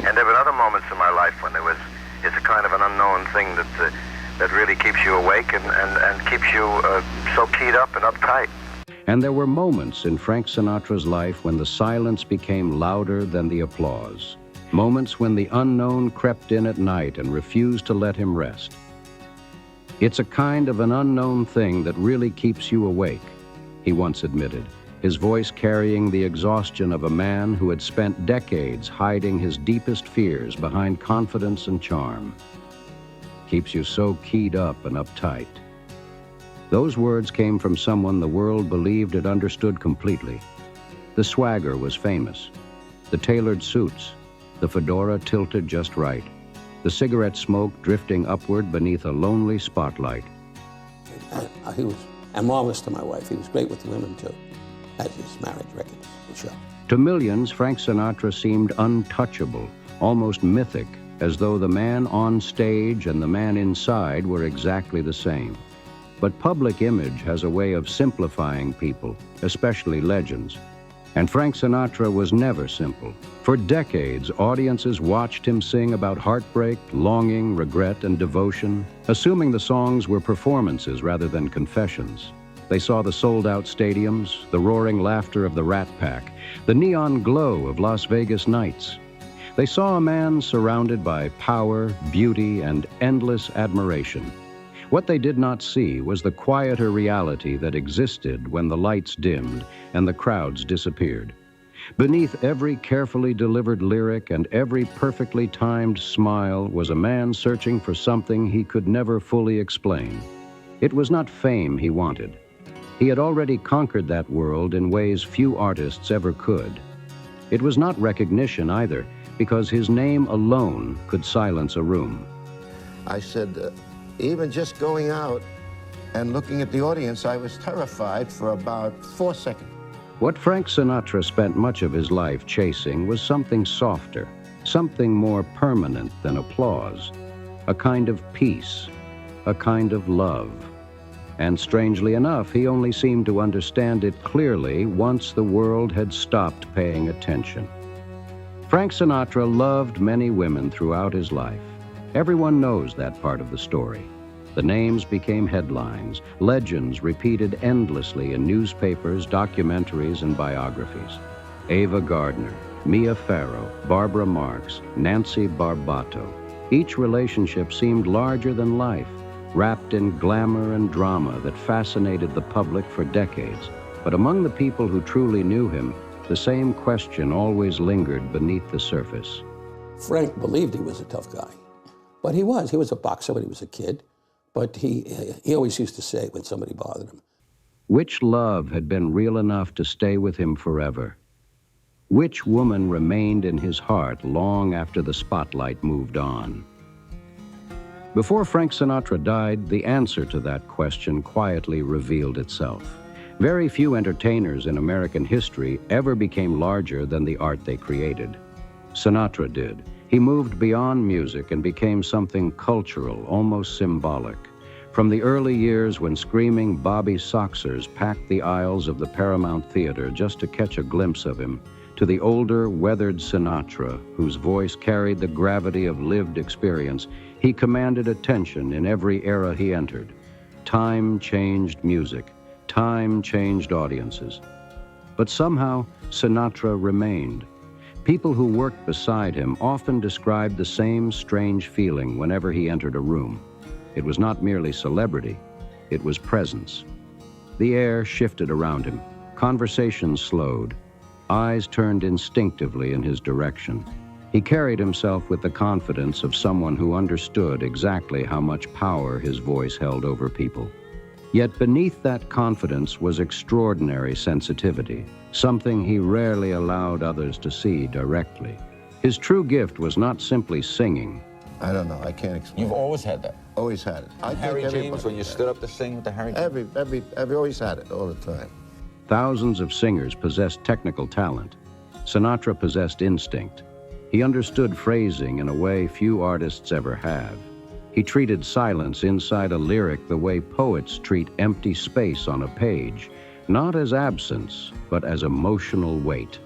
And there were other moments in my life when it's a kind of an unknown thing that really keeps you awake and keeps you so keyed up and uptight. And there were moments in Frank Sinatra's life when the silence became louder than the applause. Moments when the unknown crept in at night and refused to let him rest. It's a kind of an unknown thing that really keeps you awake, he once admitted, his voice carrying the exhaustion of a man who had spent decades hiding his deepest fears behind confidence and charm. Keeps you so keyed up and uptight. Those words came from someone the world believed it understood completely. The swagger was famous. The tailored suits, the fedora tilted just right, the cigarette smoke drifting upward beneath a lonely spotlight. He was marvelous to my wife. He was great with women, too, as his marriage records will show. To millions, Frank Sinatra seemed untouchable, almost mythic, as though the man on stage and the man inside were exactly the same. But public image has a way of simplifying people, especially legends. And Frank Sinatra was never simple. For decades, audiences watched him sing about heartbreak, longing, regret, and devotion, assuming the songs were performances rather than confessions. They saw the sold-out stadiums, the roaring laughter of the Rat Pack, the neon glow of Las Vegas nights. They saw a man surrounded by power, beauty, and endless admiration. What they did not see was the quieter reality that existed when the lights dimmed and the crowds disappeared. Beneath every carefully delivered lyric and every perfectly timed smile was a man searching for something he could never fully explain. It was not fame he wanted. He had already conquered that world in ways few artists ever could. It was not recognition either, because his name alone could silence a room. I said, even just going out and looking at the audience, I was terrified for about 4 seconds. What Frank Sinatra spent much of his life chasing was something softer, something more permanent than applause, a kind of peace, a kind of love. And strangely enough, he only seemed to understand it clearly once the world had stopped paying attention. Frank Sinatra loved many women throughout his life. Everyone knows that part of the story. The names became headlines, legends repeated endlessly in newspapers, documentaries, and biographies. Ava Gardner, Mia Farrow, Barbara Marx, Nancy Barbato. Each relationship seemed larger than life, wrapped in glamour and drama that fascinated the public for decades. But among the people who truly knew him, the same question always lingered beneath the surface. Frank believed he was a tough guy. But he was. He was a boxer when he was a kid. But he always used to say when somebody bothered him. Which love had been real enough to stay with him forever? Which woman remained in his heart long after the spotlight moved on? Before Frank Sinatra died, the answer to that question quietly revealed itself. Very few entertainers in American history ever became larger than the art they created. Sinatra did. He moved beyond music and became something cultural, almost symbolic. From the early years when screaming Bobby Soxers packed the aisles of the Paramount Theater just to catch a glimpse of him, to the older, weathered Sinatra, whose voice carried the gravity of lived experience, he commanded attention in every era he entered. Time changed music. Time changed audiences. But somehow, Sinatra remained. People who worked beside him often described the same strange feeling whenever he entered a room. It was not merely celebrity, it was presence. The air shifted around him. Conversations slowed. Eyes turned instinctively in his direction. He carried himself with the confidence of someone who understood exactly how much power his voice held over people. Yet beneath that confidence was extraordinary sensitivity, something he rarely allowed others to see directly. His true gift was not simply singing. I don't know, I can't explain. You've always had that? Always had it. I Harry think James, when you stood up to sing with the Harry James? I've always had it, all the time. Thousands of singers possessed technical talent. Sinatra possessed instinct. He understood phrasing in a way few artists ever have. He treated silence inside a lyric the way poets treat empty space on a page, not as absence, but as emotional weight.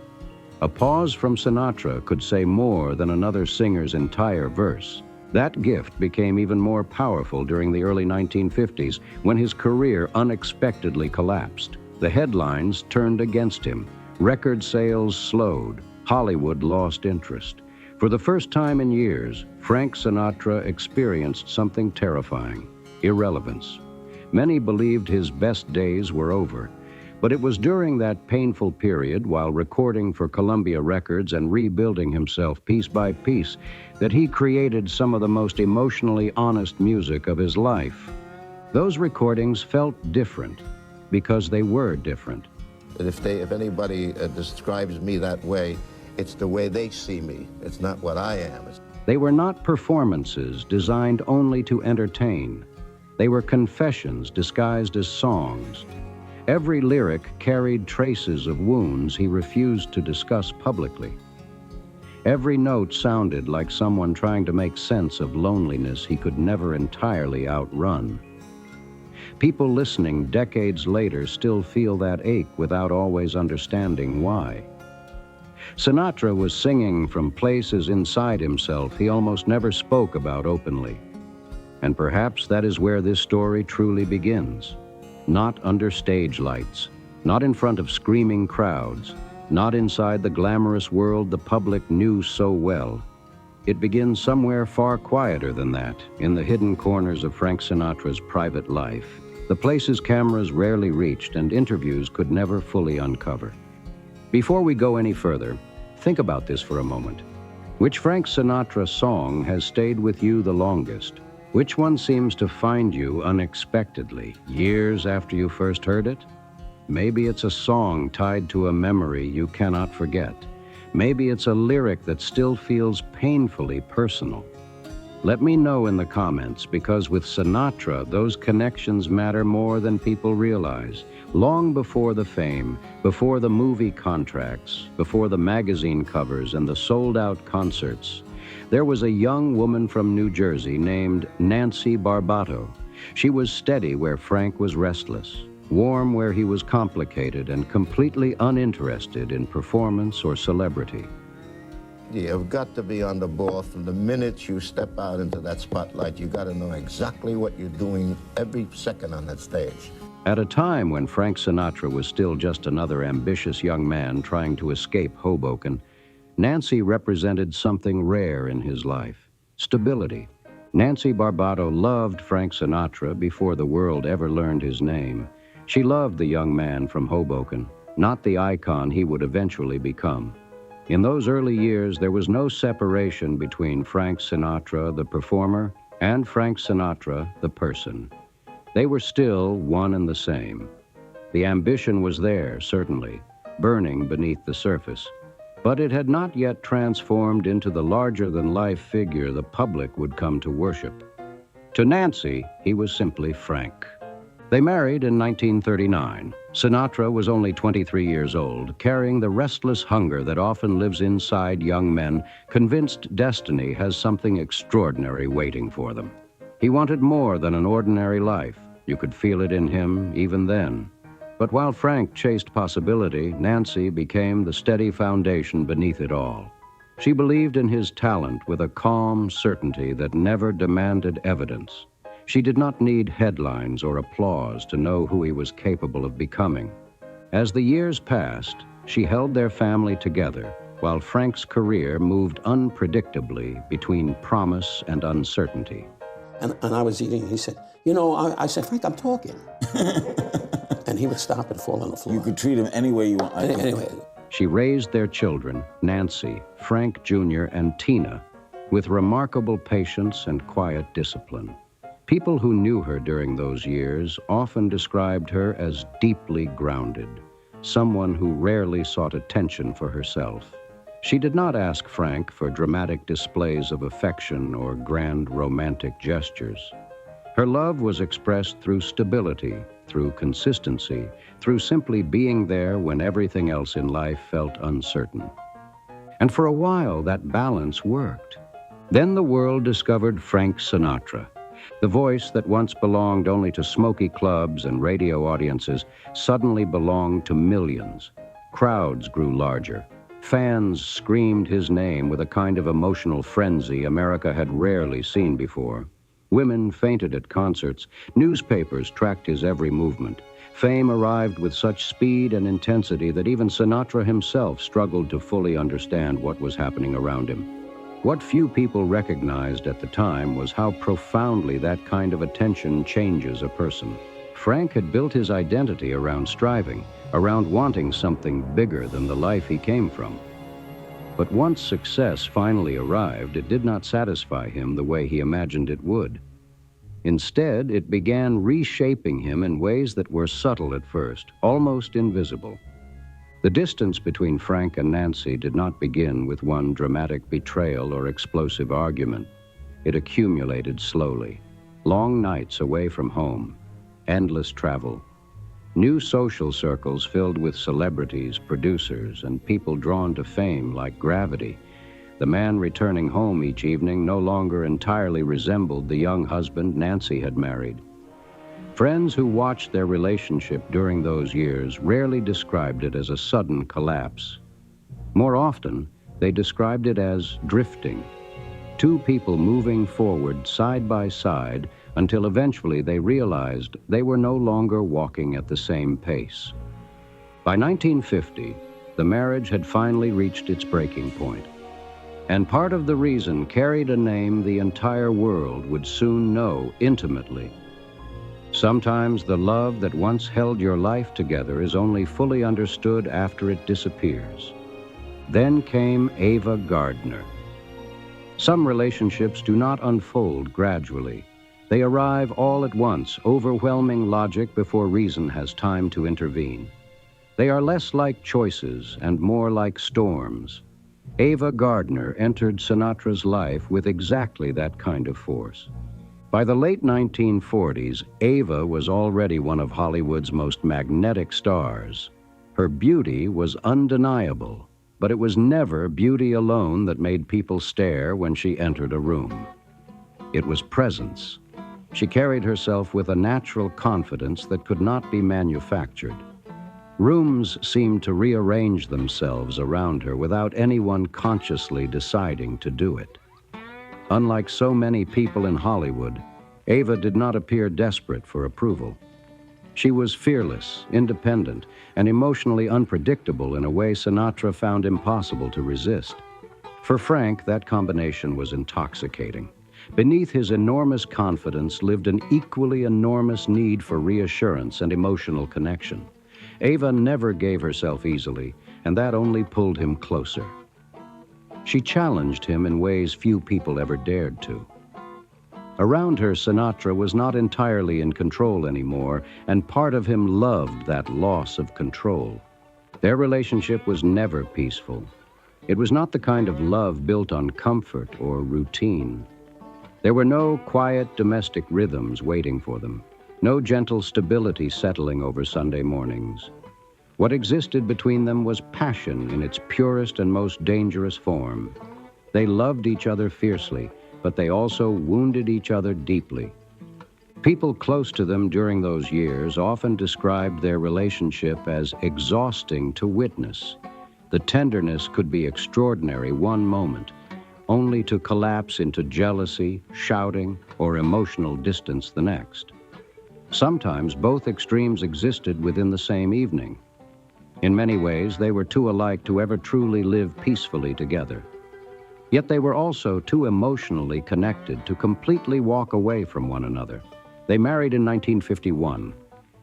A pause from Sinatra could say more than another singer's entire verse. That gift became even more powerful during the early 1950s when his career unexpectedly collapsed. The headlines turned against him. Record sales slowed. Hollywood lost interest. For the first time in years, Frank Sinatra experienced something terrifying: irrelevance. Many believed his best days were over, but it was during that painful period, while recording for Columbia Records and rebuilding himself piece by piece, that he created some of the most emotionally honest music of his life. Those recordings felt different because they were different. If anybody describes me that way, it's the way they see me. It's not what I am. They were not performances designed only to entertain. They were confessions disguised as songs. Every lyric carried traces of wounds he refused to discuss publicly. Every note sounded like someone trying to make sense of loneliness he could never entirely outrun. People listening decades later still feel that ache without always understanding why. Sinatra was singing from places inside himself he almost never spoke about openly. And perhaps that is where this story truly begins. Not under stage lights, not in front of screaming crowds, not inside the glamorous world the public knew so well. It begins somewhere far quieter than that, in the hidden corners of Frank Sinatra's private life, the places cameras rarely reached and interviews could never fully uncover. Before we go any further, think about this for a moment. Which Frank Sinatra song has stayed with you the longest? Which one seems to find you unexpectedly, years after you first heard it? Maybe it's a song tied to a memory you cannot forget. Maybe it's a lyric that still feels painfully personal. Let me know in the comments, because with Sinatra, those connections matter more than people realize. Long before the fame, before the movie contracts, before the magazine covers and the sold-out concerts, there was a young woman from New Jersey named Nancy Barbato. She was steady where Frank was restless, warm where he was complicated, and completely uninterested in performance or celebrity. You've got to be on the ball from the minute you step out into that spotlight. You've got to know exactly what you're doing every second on that stage. At a time when Frank Sinatra was still just another ambitious young man trying to escape Hoboken, Nancy represented something rare in his life: stability. Nancy Barbato loved Frank Sinatra before the world ever learned his name. She loved the young man from Hoboken, not the icon he would eventually become. In those early years, there was no separation between Frank Sinatra, the performer, and Frank Sinatra, the person. They were still one and the same. The ambition was there, certainly, burning beneath the surface, but it had not yet transformed into the larger-than-life figure the public would come to worship. To Nancy, he was simply Frank. They married in 1939. Sinatra was only 23 years old, carrying the restless hunger that often lives inside young men, convinced destiny has something extraordinary waiting for them. He wanted more than an ordinary life. You could feel it in him even then. But while Frank chased possibility, Nancy became the steady foundation beneath it all. She believed in his talent with a calm certainty that never demanded evidence. She did not need headlines or applause to know who he was capable of becoming. As the years passed, she held their family together, while Frank's career moved unpredictably between promise and uncertainty. And I was eating, and he said, I said, Frank, I'm talking. And he would stop and fall on the floor. You could treat him any way you want. Anyway. She raised their children, Nancy, Frank Jr., and Tina, with remarkable patience and quiet discipline. People who knew her during those years often described her as deeply grounded, someone who rarely sought attention for herself. She did not ask Frank for dramatic displays of affection or grand romantic gestures. Her love was expressed through stability, through consistency, through simply being there when everything else in life felt uncertain. And for a while, that balance worked. Then the world discovered Frank Sinatra. The voice that once belonged only to smoky clubs and radio audiences suddenly belonged to millions. Crowds grew larger. Fans screamed his name with a kind of emotional frenzy America had rarely seen before. Women fainted at concerts. Newspapers tracked his every movement. Fame arrived with such speed and intensity that even Sinatra himself struggled to fully understand what was happening around him. What few people recognized at the time was how profoundly that kind of attention changes a person. Frank had built his identity around striving, around wanting something bigger than the life he came from. But once success finally arrived, it did not satisfy him the way he imagined it would. Instead, it began reshaping him in ways that were subtle at first, almost invisible. The distance between Frank and Nancy did not begin with one dramatic betrayal or explosive argument. It accumulated slowly. Long nights away from home, endless travel, new social circles filled with celebrities, producers, and people drawn to fame like gravity. The man returning home each evening no longer entirely resembled the young husband Nancy had married. Friends who watched their relationship during those years rarely described it as a sudden collapse. More often, they described it as drifting. Two people moving forward side by side until eventually they realized they were no longer walking at the same pace. By 1950, the marriage had finally reached its breaking point. And part of the reason carried a name the entire world would soon know intimately. Sometimes the love that once held your life together is only fully understood after it disappears. Then came Ava Gardner. Some relationships do not unfold gradually. They arrive all at once, overwhelming logic before reason has time to intervene. They are less like choices and more like storms. Ava Gardner entered Sinatra's life with exactly that kind of force. By the late 1940s, Ava was already one of Hollywood's most magnetic stars. Her beauty was undeniable, but it was never beauty alone that made people stare when she entered a room. It was presence. She carried herself with a natural confidence that could not be manufactured. Rooms seemed to rearrange themselves around her without anyone consciously deciding to do it. Unlike so many people in Hollywood, Ava did not appear desperate for approval. She was fearless, independent, and emotionally unpredictable in a way Sinatra found impossible to resist. For Frank, that combination was intoxicating. Beneath his enormous confidence lived an equally enormous need for reassurance and emotional connection. Ava never gave herself easily, and that only pulled him closer. She challenged him in ways few people ever dared to. Around her, Sinatra was not entirely in control anymore, and part of him loved that loss of control. Their relationship was never peaceful. It was not the kind of love built on comfort or routine. There were no quiet domestic rhythms waiting for them, no gentle stability settling over Sunday mornings. What existed between them was passion in its purest and most dangerous form. They loved each other fiercely, but they also wounded each other deeply. People close to them during those years often described their relationship as exhausting to witness. The tenderness could be extraordinary one moment, only to collapse into jealousy, shouting, or emotional distance the next. Sometimes both extremes existed within the same evening. In many ways, they were too alike to ever truly live peacefully together. Yet they were also too emotionally connected to completely walk away from one another. They married in 1951,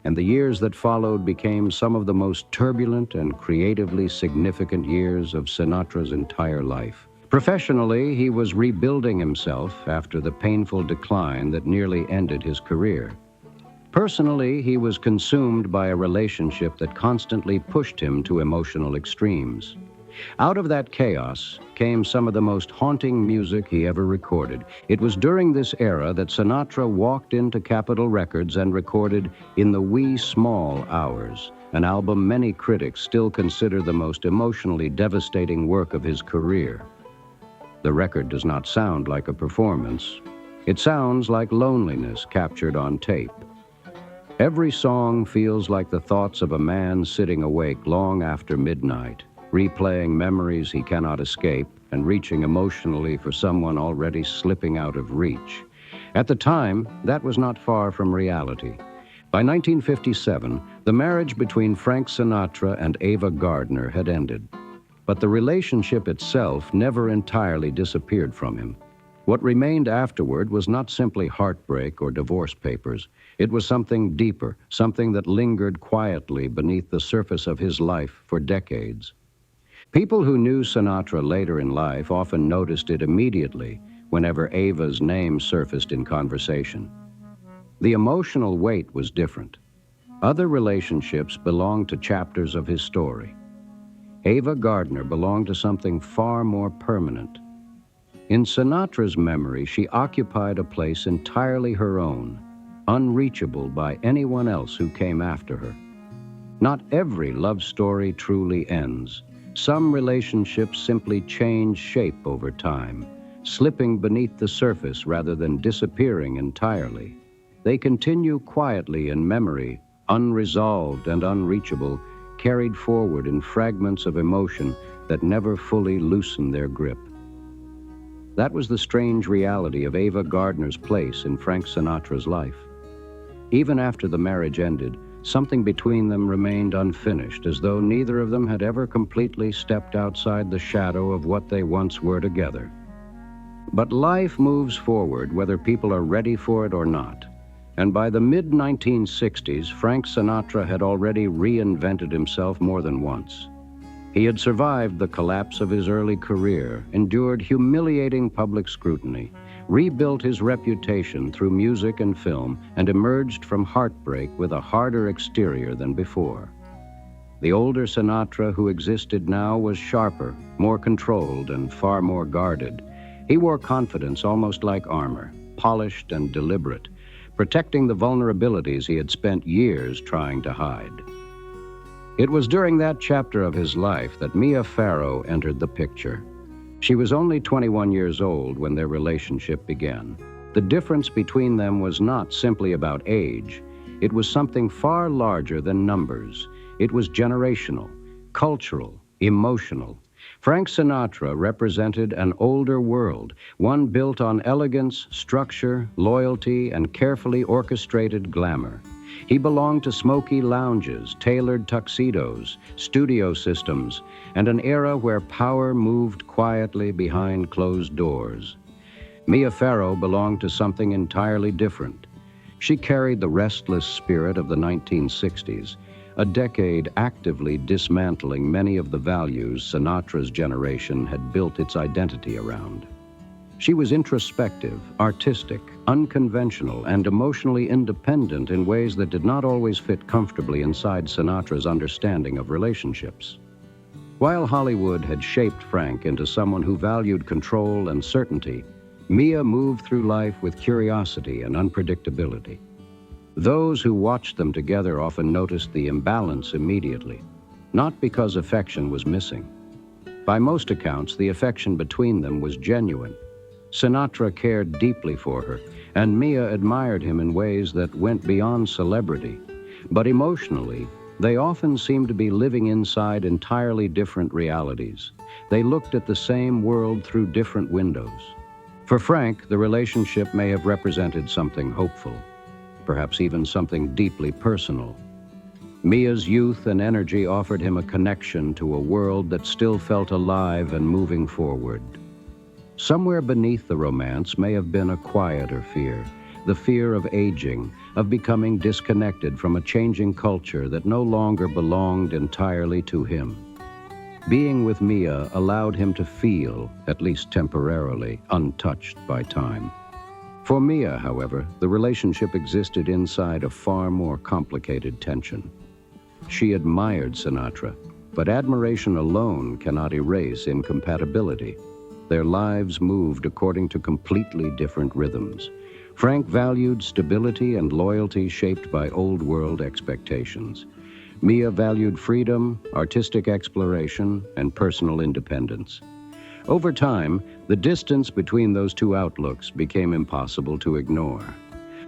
and the years that followed became some of the most turbulent and creatively significant years of Sinatra's entire life. Professionally, he was rebuilding himself after the painful decline that nearly ended his career. Personally, he was consumed by a relationship that constantly pushed him to emotional extremes. Out of that chaos came some of the most haunting music he ever recorded. It was during this era that Sinatra walked into Capitol Records and recorded In the Wee Small Hours, an album many critics still consider the most emotionally devastating work of his career. The record does not sound like a performance. It sounds like loneliness captured on tape. Every song feels like the thoughts of a man sitting awake long after midnight. replaying memories he cannot escape and reaching emotionally for someone already slipping out of reach. At the time, that was not far from reality. By 1957, the marriage between Frank Sinatra and Ava Gardner had ended. But the relationship itself never entirely disappeared from him. What remained afterward was not simply heartbreak or divorce papers. It was something deeper, something that lingered quietly beneath the surface of his life for decades. People who knew Sinatra later in life often noticed it immediately whenever Ava's name surfaced in conversation. The emotional weight was different. Other relationships belonged to chapters of his story. Ava Gardner belonged to something far more permanent. In Sinatra's memory, she occupied a place entirely her own, unreachable by anyone else who came after her. Not every love story truly ends. Some relationships simply change shape over time, slipping beneath the surface rather than disappearing entirely. They continue quietly in memory, unresolved and unreachable, carried forward in fragments of emotion that never fully loosen their grip. That was the strange reality of Ava Gardner's place in Frank Sinatra's life. Even after the marriage ended, something between them remained unfinished, as though neither of them had ever completely stepped outside the shadow of what they once were together. But life moves forward whether people are ready for it or not. And by the mid-1960s, Frank Sinatra had already reinvented himself more than once. He had survived the collapse of his early career, endured humiliating public scrutiny, rebuilt his reputation through music and film, and emerged from heartbreak with a harder exterior than before. The older Sinatra who existed now was sharper, more controlled, and far more guarded. He wore confidence almost like armor, polished and deliberate, protecting the vulnerabilities he had spent years trying to hide. It was during that chapter of his life that Mia Farrow entered the picture. She was only 21 years old when their relationship began. The difference between them was not simply about age. It was something far larger than numbers. It was generational, cultural, emotional. Frank Sinatra represented an older world, one built on elegance, structure, loyalty, and carefully orchestrated glamour. He belonged to smoky lounges, tailored tuxedos, studio systems, and an era where power moved quietly behind closed doors. Mia Farrow belonged to something entirely different. She carried the restless spirit of the 1960s, a decade actively dismantling many of the values Sinatra's generation had built its identity around. She was introspective, artistic, unconventional, and emotionally independent in ways that did not always fit comfortably inside Sinatra's understanding of relationships. While Hollywood had shaped Frank into someone who valued control and certainty, Mia moved through life with curiosity and unpredictability. Those who watched them together often noticed the imbalance immediately, not because affection was missing. By most accounts, the affection between them was genuine. Sinatra cared deeply for her, and Mia admired him in ways that went beyond celebrity. But emotionally, they often seemed to be living inside entirely different realities. They looked at the same world through different windows. For Frank, the relationship may have represented something hopeful, perhaps even something deeply personal. Mia's youth and energy offered him a connection to a world that still felt alive and moving forward. Somewhere beneath the romance may have been a quieter fear, the fear of aging, of becoming disconnected from a changing culture that no longer belonged entirely to him. Being with Mia allowed him to feel, at least temporarily, untouched by time. For Mia, however, the relationship existed inside a far more complicated tension. She admired Sinatra, but admiration alone cannot erase incompatibility. Their lives moved according to completely different rhythms. Frank valued stability and loyalty shaped by old-world expectations. Mia valued freedom, artistic exploration, and personal independence. Over time, the distance between those two outlooks became impossible to ignore.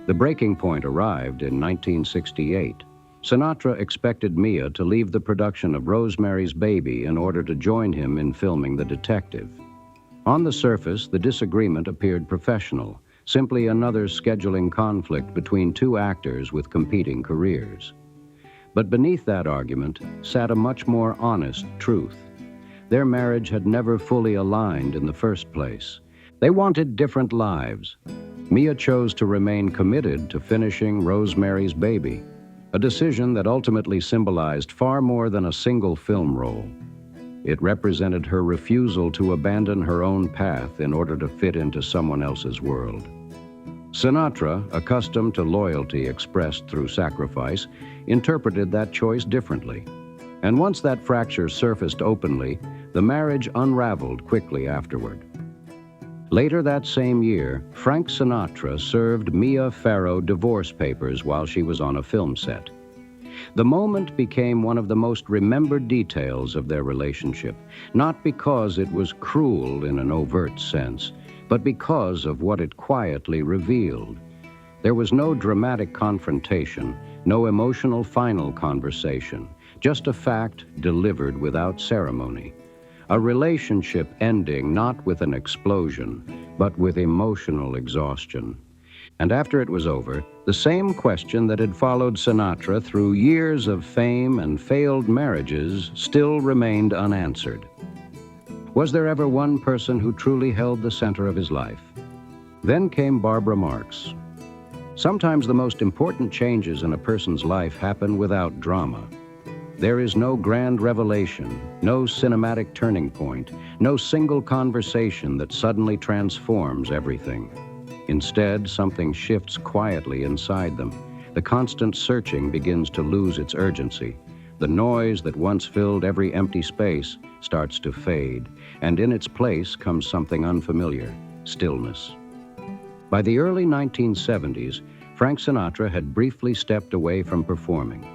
The breaking point arrived in 1968. Sinatra expected Mia to leave the production of Rosemary's Baby in order to join him in filming The Detective. On the surface, the disagreement appeared professional, simply another scheduling conflict between two actors with competing careers. But beneath that argument sat a much more honest truth. Their marriage had never fully aligned in the first place. They wanted different lives. Mia chose to remain committed to finishing Rosemary's Baby, a decision that ultimately symbolized far more than a single film role. It represented her refusal to abandon her own path in order to fit into someone else's world. Sinatra, accustomed to loyalty expressed through sacrifice, interpreted that choice differently. And once that fracture surfaced openly, the marriage unraveled quickly afterward. Later that same year, Frank Sinatra served Mia Farrow divorce papers while she was on a film set. The moment became one of the most remembered details of their relationship, not because it was cruel in an overt sense, but because of what it quietly revealed. There was no dramatic confrontation, no emotional final conversation, just a fact delivered without ceremony. A relationship ending not with an explosion, but with emotional exhaustion. And after it was over, the same question that had followed Sinatra through years of fame and failed marriages still remained unanswered. Was there ever one person who truly held the center of his life? Then came Barbara Marx. Sometimes the most important changes in a person's life happen without drama. There is no grand revelation, no cinematic turning point, no single conversation that suddenly transforms everything. Instead, something shifts quietly inside them. The constant searching begins to lose its urgency. The noise that once filled every empty space starts to fade, and in its place comes something unfamiliar: stillness. By the early 1970s, Frank Sinatra had briefly stepped away from performing.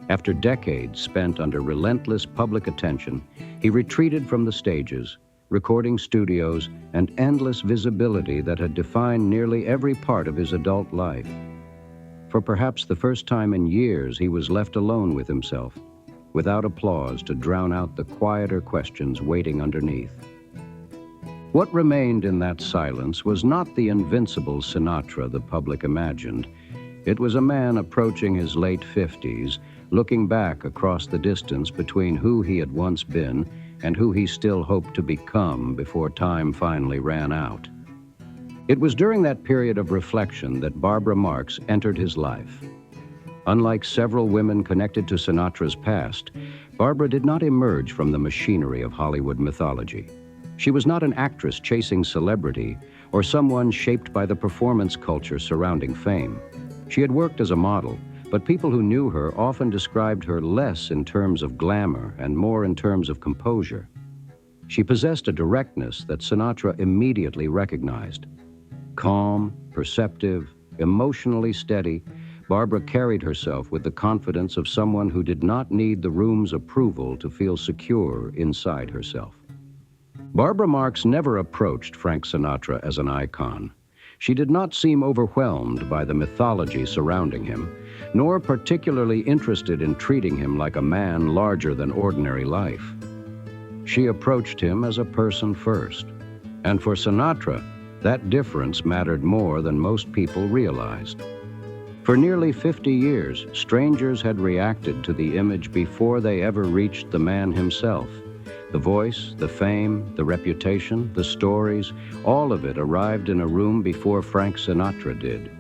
After decades spent under relentless public attention, he retreated from the stages, recording studios, and endless visibility that had defined nearly every part of his adult life. For perhaps the first time in years, he was left alone with himself, without applause to drown out the quieter questions waiting underneath. What remained in that silence was not the invincible Sinatra the public imagined. It was a man approaching his late 50s, looking back across the distance between who he had once been and who he still hoped to become before time finally ran out. It was during that period of reflection that Barbara Marx entered his life. Unlike several women connected to Sinatra's past, Barbara did not emerge from the machinery of Hollywood mythology. She was not an actress chasing celebrity or someone shaped by the performance culture surrounding fame. She had worked as a model, but people who knew her often described her less in terms of glamour and more in terms of composure. She possessed a directness that Sinatra immediately recognized. Calm, perceptive, emotionally steady, Barbara carried herself with the confidence of someone who did not need the room's approval to feel secure inside herself. Barbara Marx never approached Frank Sinatra as an icon. She did not seem overwhelmed by the mythology surrounding him, nor particularly interested in treating him like a man larger than ordinary life. She approached him as a person first, and for Sinatra, that difference mattered more than most people realized. For nearly 50 years, strangers had reacted to the image before they ever reached the man himself. The voice, the fame, the reputation, the stories, all of it arrived in a room before Frank Sinatra did.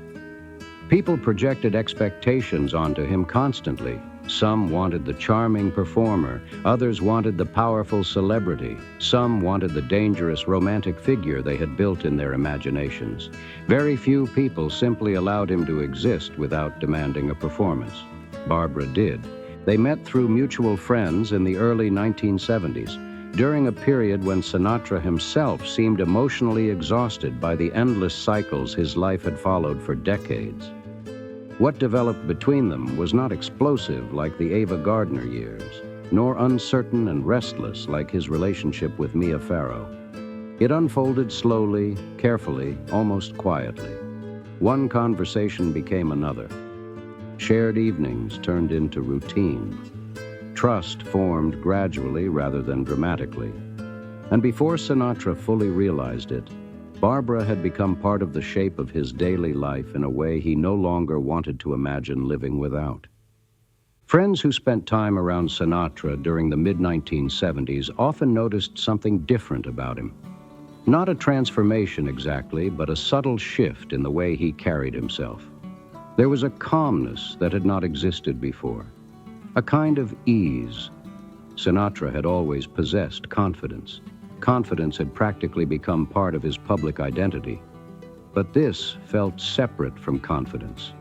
People projected expectations onto him constantly. Some wanted the charming performer, others wanted the powerful celebrity, some wanted the dangerous romantic figure they had built in their imaginations. Very few people simply allowed him to exist without demanding a performance. Barbara did. They met through mutual friends in the early 1970s, during a period when Sinatra himself seemed emotionally exhausted by the endless cycles his life had followed for decades. What developed between them was not explosive like the Ava Gardner years, nor uncertain and restless like his relationship with Mia Farrow. It unfolded slowly, carefully, almost quietly. One conversation became another. Shared evenings turned into routine. Trust formed gradually rather than dramatically. And before Sinatra fully realized it, Barbara had become part of the shape of his daily life in a way he no longer wanted to imagine living without. Friends who spent time around Sinatra during the mid-1970s often noticed something different about him. Not a transformation exactly, but a subtle shift in the way he carried himself. There was a calmness that had not existed before, a kind of ease. Sinatra had always possessed confidence. Confidence had practically become part of his public identity. But this felt separate from confidence,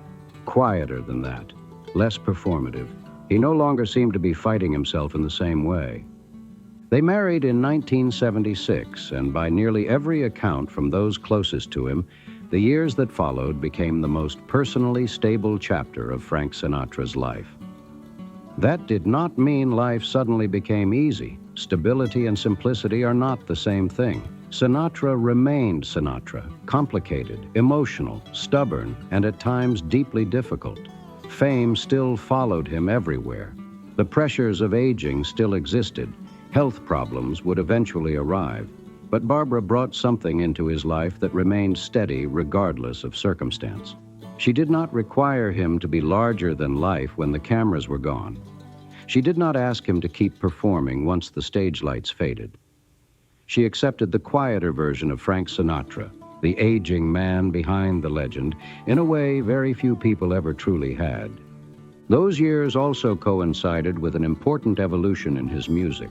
quieter than that, less performative. He no longer seemed to be fighting himself in the same way. They married in 1976, and by nearly every account from those closest to him, the years that followed became the most personally stable chapter of Frank Sinatra's life. That did not mean life suddenly became easy. Stability and simplicity are not the same thing. Sinatra remained Sinatra, complicated, emotional, stubborn, and at times deeply difficult. Fame still followed him everywhere. The pressures of aging still existed. Health problems would eventually arrive. But Barbara brought something into his life that remained steady regardless of circumstance. She did not require him to be larger than life when the cameras were gone. She did not ask him to keep performing once the stage lights faded. She accepted the quieter version of Frank Sinatra, the aging man behind the legend, in a way very few people ever truly had. Those years also coincided with an important evolution in his music.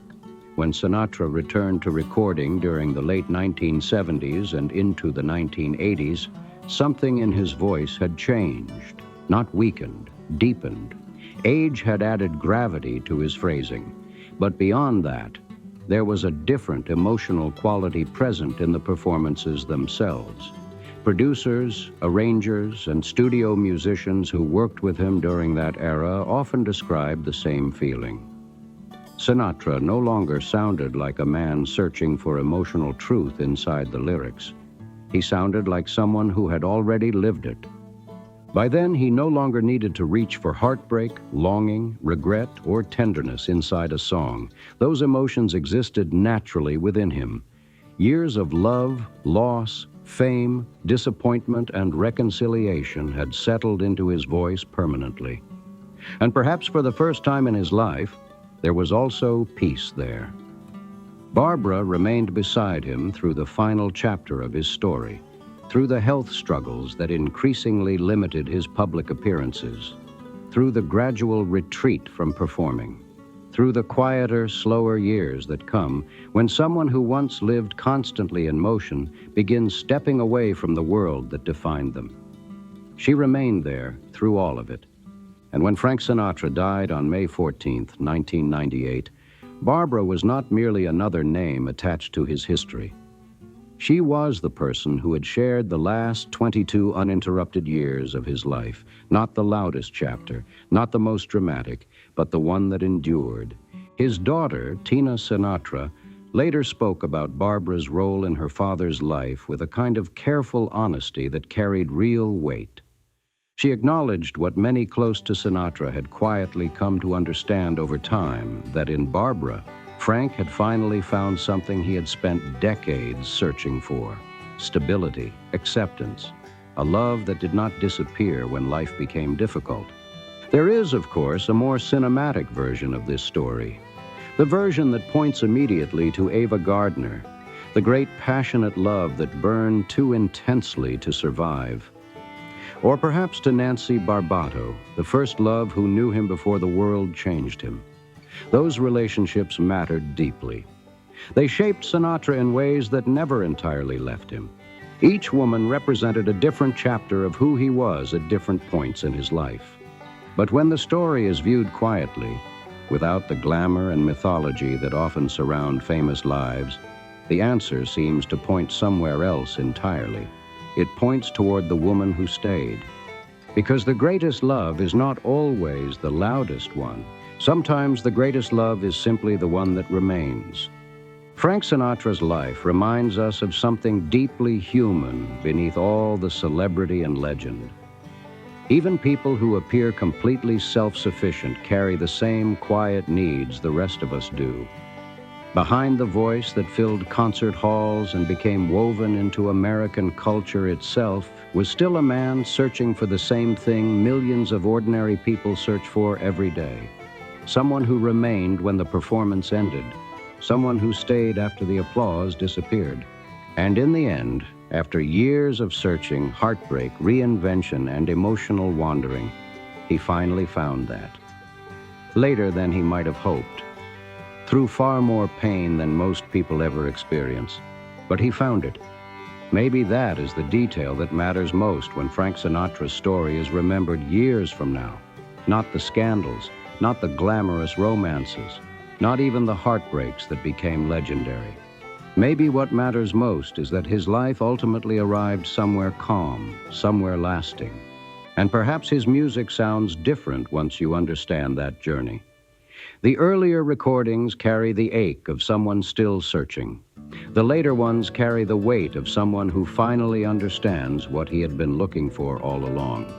When Sinatra returned to recording during the late 1970s and into the 1980s, something in his voice had changed, not weakened, deepened. Age had added gravity to his phrasing, but beyond that, there was a different emotional quality present in the performances themselves. Producers, arrangers, and studio musicians who worked with him during that era often described the same feeling. Sinatra no longer sounded like a man searching for emotional truth inside the lyrics. He sounded like someone who had already lived it. By then, he no longer needed to reach for heartbreak, longing, regret, or tenderness inside a song. Those emotions existed naturally within him. Years of love, loss, fame, disappointment, and reconciliation had settled into his voice permanently. And perhaps for the first time in his life, there was also peace there. Barbara remained beside him through the final chapter of his story, through the health struggles that increasingly limited his public appearances, through the gradual retreat from performing, through the quieter, slower years that come when someone who once lived constantly in motion begins stepping away from the world that defined them. She remained there through all of it. And when Frank Sinatra died on May 14th, 1998, Barbara was not merely another name attached to his history. She was the person who had shared the last 22 uninterrupted years of his life, not the loudest chapter, not the most dramatic, but the one that endured. His daughter, Tina Sinatra, later spoke about Barbara's role in her father's life with a kind of careful honesty that carried real weight. She acknowledged what many close to Sinatra had quietly come to understand over time, that in Barbara, Frank had finally found something he had spent decades searching for: stability, acceptance, a love that did not disappear when life became difficult. There is, of course, a more cinematic version of this story, the version that points immediately to Ava Gardner, the great passionate love that burned too intensely to survive. Or perhaps to Nancy Barbato, the first love who knew him before the world changed him. Those relationships mattered deeply. They shaped Sinatra in ways that never entirely left him. Each woman represented a different chapter of who he was at different points in his life. But when the story is viewed quietly, without the glamour and mythology that often surround famous lives, the answer seems to point somewhere else entirely. It points toward the woman who stayed. Because the greatest love is not always the loudest one. Sometimes the greatest love is simply the one that remains. Frank Sinatra's life reminds us of something deeply human beneath all the celebrity and legend. Even people who appear completely self-sufficient carry the same quiet needs the rest of us do. Behind the voice that filled concert halls and became woven into American culture itself was still a man searching for the same thing millions of ordinary people search for every day. Someone who remained when the performance ended. Someone who stayed after the applause disappeared. And in the end, after years of searching, heartbreak, reinvention, and emotional wandering, he finally found that. Later than he might have hoped. Through far more pain than most people ever experience. But he found it. Maybe that is the detail that matters most when Frank Sinatra's story is remembered years from now. Not the scandals, not the glamorous romances, not even the heartbreaks that became legendary. Maybe what matters most is that his life ultimately arrived somewhere calm, somewhere lasting. And perhaps his music sounds different once you understand that journey. The earlier recordings carry the ache of someone still searching. The later ones carry the weight of someone who finally understands what he had been looking for all along.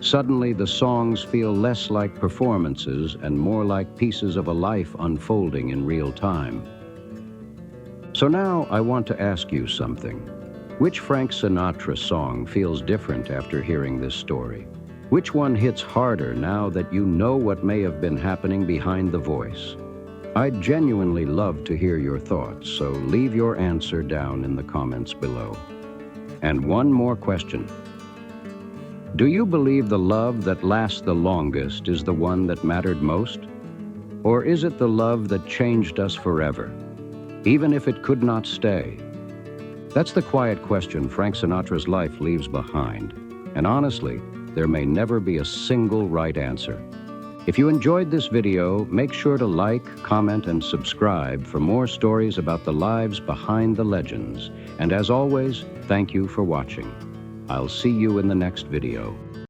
Suddenly, the songs feel less like performances and more like pieces of a life unfolding in real time. So now I want to ask you something. Which Frank Sinatra song feels different after hearing this story? Which one hits harder now that you know what may have been happening behind the voice? I'd genuinely love to hear your thoughts, so leave your answer down in the comments below. And one more question. Do you believe the love that lasts the longest is the one that mattered most? Or is it the love that changed us forever, even if it could not stay? That's the quiet question Frank Sinatra's life leaves behind. And honestly, there may never be a single right answer. If you enjoyed this video, make sure to like, comment, and subscribe for more stories about the lives behind the legends. And as always, thank you for watching. I'll see you in the next video.